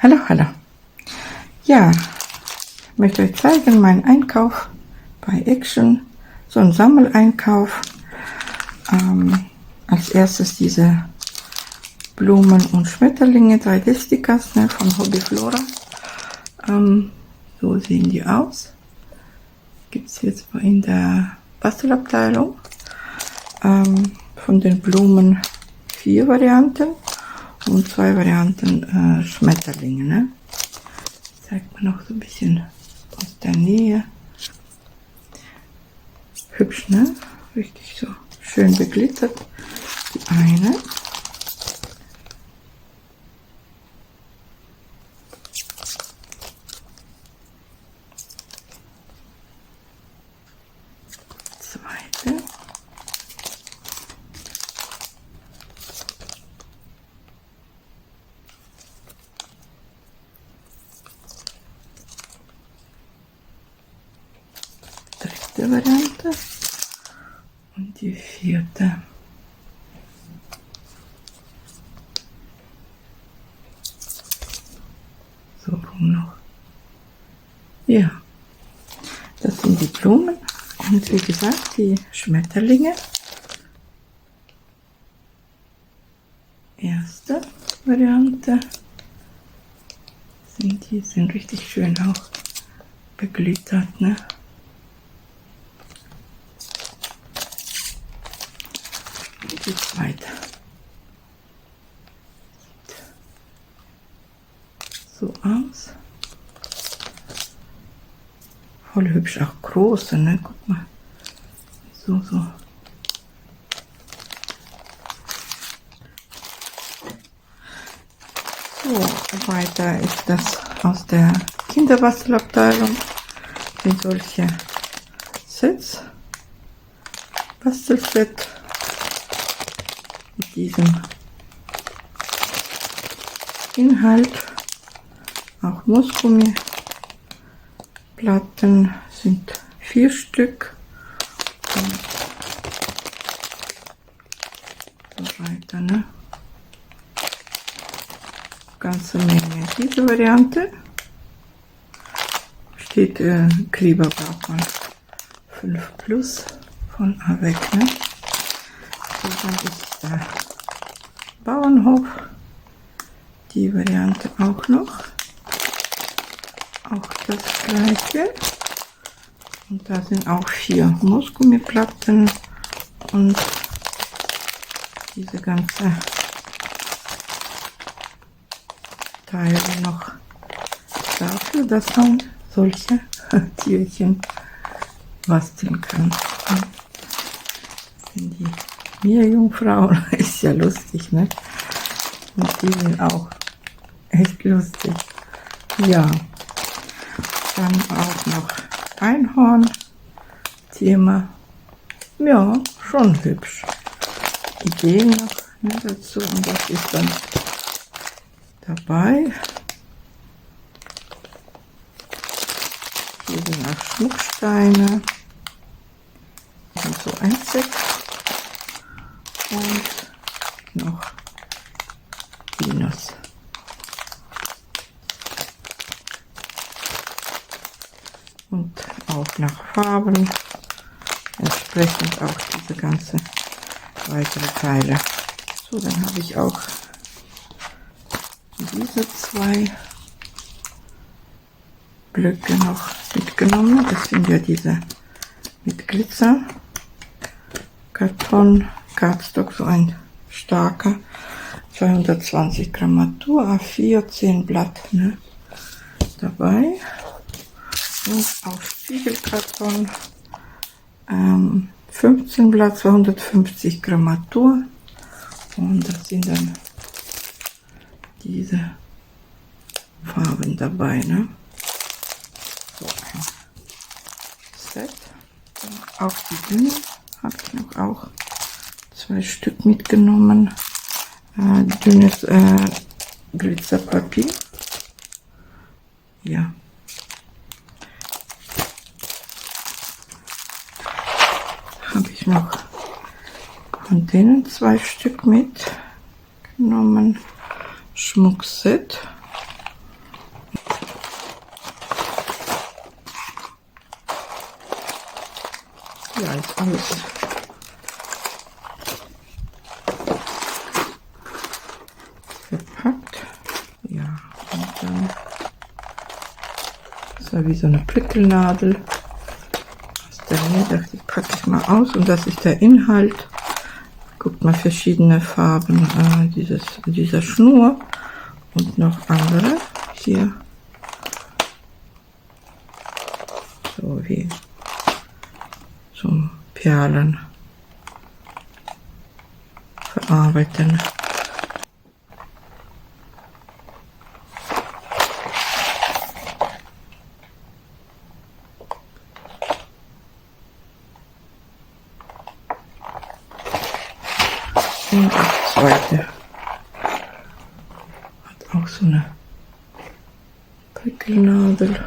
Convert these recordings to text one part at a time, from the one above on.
Hallo, hallo. Ja, ich möchte euch zeigen, meinen Einkauf bei Action. So ein Sammeleinkauf. Als erstes diese Blumen und Schmetterlinge, 3D-Stickers, ne, von Hobbyflora. So sehen die aus. Gibt es jetzt in der Bastelabteilung. Von den Blumen 4 Varianten und 2 Varianten Schmetterlinge. Ne? Zeigt man noch so ein bisschen aus der Nähe. Hübsch, ne? Richtig so schön beglittert. Die eine. Zweite. Dritte Variante. Und die vierte. So rum noch. Ja, das sind die Blumen. Und wie gesagt, die Schmetterlinge. Erste Variante. Sind richtig schön auch beglittert, ne? Die zweite. Sieht so aus. Voll hübsch, auch große, ne? Guck mal. So. So, weiter ist das aus der Kinderbastelabteilung. Sind solche Sets. Bastelset. Mit diesem Inhalt. Auch Moosgummiplatten sind 4 Stück. Und so weiter, ne? Ganze Menge. Diese Variante steht Kleber braucht man 5 plus von Avec, ne? So, dann ist der Bauernhof. Die Variante auch noch. Auch das gleiche. Und da sind auch 4 Moosgummiplatten und diese ganze Teile noch dafür, dass man solche Tierchen basteln kann. Das sind die Meerjungfrauen. Ist ja lustig, ne? Und die sind auch echt lustig. Ja, dann auch noch Einhorn-Thema. Ja, schon hübsch. Ideen noch, ne, dazu. Und das ist dann dabei. Hier sind auch Schmucksteine. Und so ein Set. Und noch Dinos. Und auch nach Farben. Entsprechend auch diese ganze weitere Teile. So, dann habe ich auch diese 2 Blöcke noch mitgenommen. Das sind ja diese mit Glitzer Karton Cardstock, so ein starker, 220 Grammatur, A4, 10 Blatt, ne, dabei. Und auch Spiegelkarton, 15 Blatt, 250 Grammatur. Und das sind dann diese Farben dabei, ne? So ein Set. Auch die Dünne habe ich noch auch 2 Stück mitgenommen. Dünnes Glitzerpapier. Ja. Habe ich noch von denen 2 Stück mitgenommen. Schmuckset. Ja, ist alles verpackt. Ja, und dann ist da wie so eine Prickelnadel. Aus der Nähe dachte ich, packe ich mal aus, und das ist der Inhalt. Guckt mal, verschiedene Farben dieser Schnur und noch andere hier. So wie zum Perlen verarbeiten. Und das zweite hat auch so eine Prickelnadel.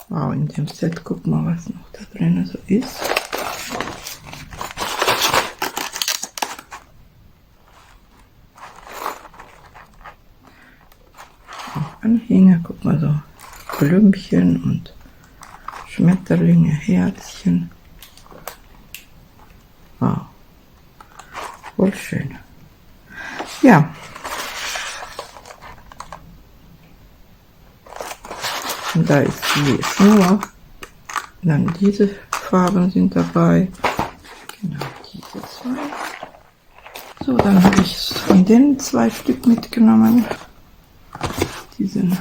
Wow, in dem Set, guck mal, was noch da drin so ist. Auch Anhänger, guck mal, so Blümchen und Schmetterlinge, Herzchen. Wow, voll schön. Ja. Und da ist die Schnur. Dann diese Farben sind dabei. Genau, diese zwei. So, dann habe ich von den 2 Stück mitgenommen. Diesen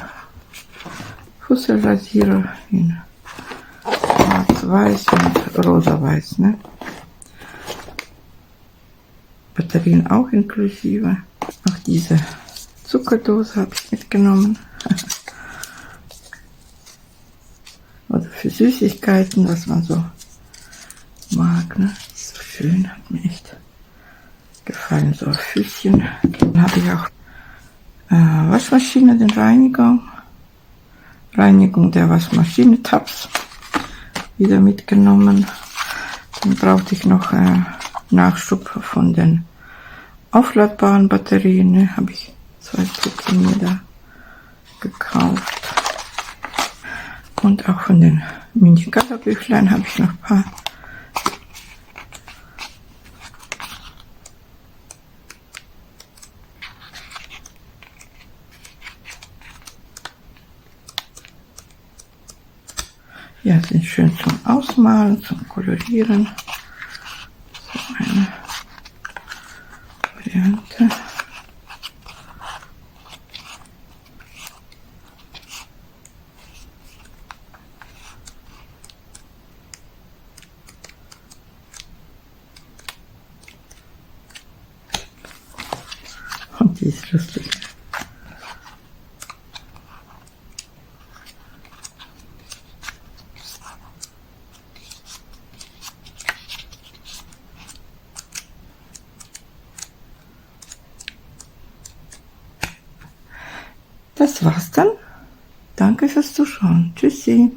Fusselrasierer in schwarz-weiß und rosa-weiß, ne? Batterien auch inklusive. Auch diese Zuckerdose habe ich mitgenommen. Oder für Süßigkeiten, was man so mag, ne? So schön, hat mir echt gefallen, so auf Füßchen. Dann habe ich auch Waschmaschine, den Reinigung der Waschmaschine, Tabs wieder mitgenommen. Dann brauchte ich noch Nachschub von den aufladbaren Batterien, ne? Habe ich 2 Stück mir da gekauft. Und auch von den Mini-Gala-Büchlein habe ich noch ein paar. Ja, sind schön zum Ausmalen, zum Kolorieren. So eine Variante. Und die ist lustig. Das war's dann. Danke fürs Zuschauen. Tschüssi.